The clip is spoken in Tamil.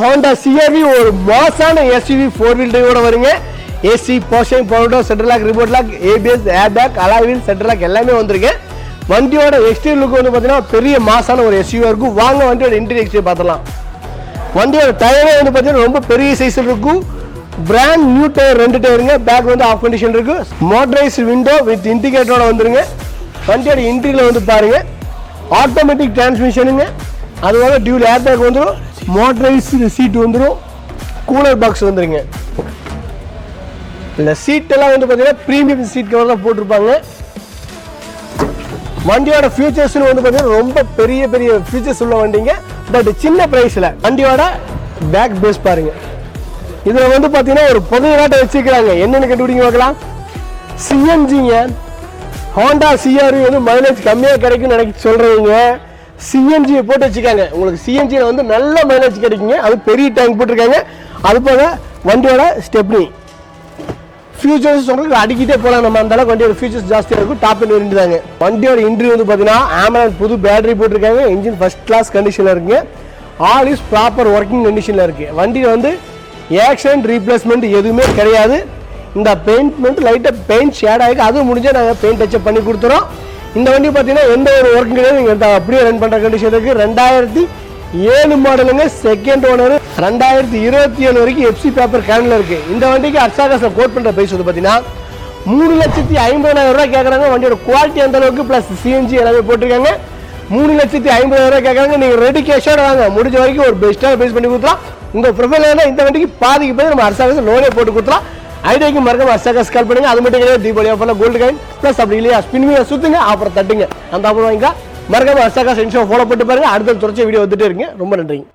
Honda CR-V ஒரு மாசான SUV 4-wheel drive வருங்க. AC, powertrain, power door, center lock, remote lock, ABS, airbag, alloy wheel, center lock எல்லாமே வந்திருக்கு. வண்டியோட எக்ஸ்டீரியர் லுக் வந்து பாத்தீங்கன்னா பெரிய மாசான ஒரு SUV இருக்கும். வாங்க வண்டியோட இன்டீரியர் எக்ஸ்டீரியர் பார்த்தலாம். வண்டியோட டயரே வந்து பாத்தீங்கன்னா ரொம்ப பெரிய சைஸ்ல இருக்கும். பிராண்ட் நியூ டயர், ரெண்டு டயருங்க. பேக் வந்து ஆஃப் கண்டிஷன் இருக்கு. மோட்டரைஸ்டு விண்டோ வித் இண்டிகேட்டரோட வந்துருங்க. வண்டியோட இன்டீரியர் வந்து பாருங்க. ஆட்டோமேட்டிக் டிரான்ஸ்மிஷனுங்க. அதுவாக டியூல் ஏர் பேக் வந்துடும். மோட்டரைஸ்டு சீட் வந்துடும். கூலர் பாக்ஸ் வந்துருங்க. இந்த சீட் எல்லாம் வந்து பார்த்தீங்கன்னா ப்ரீமியம் சீட் கவர் தான் போட்டிருப்பாங்க. வண்டியோட ஃபியூச்சர்ஸ் வந்து பார்த்தீங்கன்னா ரொம்ப பெரிய பெரிய ஃபியூச்சர்ஸ் உள்ள வண்டிங்க. பட் சின்ன ப்ரைஸில் வண்டியோட பேக் பேஸ் பாருங்க. இதில் வந்து பார்த்தீங்கன்னா ஒரு புதையலாட்டை வச்சுக்கிறாங்க. என்னென்னு கண்டுபிடிங்க பார்க்கலாம். சிஎன்ஜிங்க. ஹோண்டா CR-V வந்து மைலேஜ் கம்மியாக கிடைக்கும்னு நினைக்க சொல்கிறவங்க சிஎன்ஜியை போட்டு வச்சுக்காங்க. உங்களுக்கு சிஎன்ஜியில் வந்து நல்ல மைலேஜ் கிடைக்குங்க. அது பெரிய டேங்க் போட்டிருக்காங்க. அது போக வண்டியோட ஸ்டெப்னி ஃபியூச்சர்ஸ் சொல்றதுக்கு அடிக்கிட்டே போகலாம். நம்ம அந்த அளவுக்கு வண்டியோட ஃபியூச்சர்ஸ் ஜாஸ்தியாக இருக்கும். டாப் எண்ட் வேரியன்ட் தாங்க. வண்டியோட இன்டீரியர் வந்து பார்த்தீங்கன்னா ஆம்புலன்ஸ் புது பேட்டரி போட்டிருக்காங்க. இன்ஜின் ஃபர்ஸ்ட் கிளாஸ் கண்டிஷனில் இருக்குங்க. ஆல் இஸ் ப்ராப்பர் ஒர்க்கிங் கண்டிஷனில் இருக்குது. வண்டியில் வந்து ஆக்சிடென்ட் ரீப்ளேஸ்மெண்ட் எதுவுமே கிடையாது. இந்த பெயிண்ட் மட்டும் லைட்டாக பெயிண்ட் ஷேட் ஆகிருக்கு. அதுவும் முடிஞ்சால் நாங்கள் பெயிண்ட் டச்சப் பண்ணி கொடுத்துறோம். இந்த வண்டி பார்த்தீங்கன்னா எந்த ஒரு ஒர்க்கும் கிடையாது. நீங்கள் அப்படியே ரன் பண்ணுற கண்டிஷன் இருக்குது. 2007 மாடலுங்க. Second owner. 2027 வரைக்கும் FC பேப்பர் கேனில் இருக்குது. இந்த வண்டிக்கு அர்சாகாஸில் கோட் பண்ணுற ப்ரைஸ் வந்து பார்த்தீங்கன்னா 3,50,000 ரூபாய் கேட்குறாங்க. வண்டியோட குவாலிட்டி அந்த அளவுக்கு ப்ளஸ் CNG எல்லாமே போட்டிருக்காங்க. 3,50,000 ரூபாய் கேட்குறாங்க. நீங்கள் ரெடி கேஷோட வாங்க. முடிஞ்ச வரைக்கும் ஒரு பெஸ்ட்டாக பேஸ் பண்ணி கொடுத்துலாம். உங்கள் ப்ரொஃபைல் இந்த வண்டிக்கு பாதிக்கு போய் நம்ம அர்சாகாஸ் லோனே போட்டு கொடுத்துலாம். ஐடியாக்கு மறக்காம அர்சாகாஸ் கால் பண்ணுங்க. அது மட்டும் கிடையாது, தீபாவளி ஆஃபரில் கோல்டு காயின் ப்ளஸ் அப்படி இல்லையா ஸ்பின்னிங்க சுற்றுங்க, அப்புறம் தட்டுங்க. அந்த ஆஃபர் வாங்கிக்கலாம். மறக்காம அர்சாகாஸ் இன்ஸ்டா ஃபாலோ பண்ணிட்டு பாருங்க. அடுத்த தொடர்ச்சி வீடியோ வந்துட்டே இருங்க. ரொம்ப நன்றிங்க.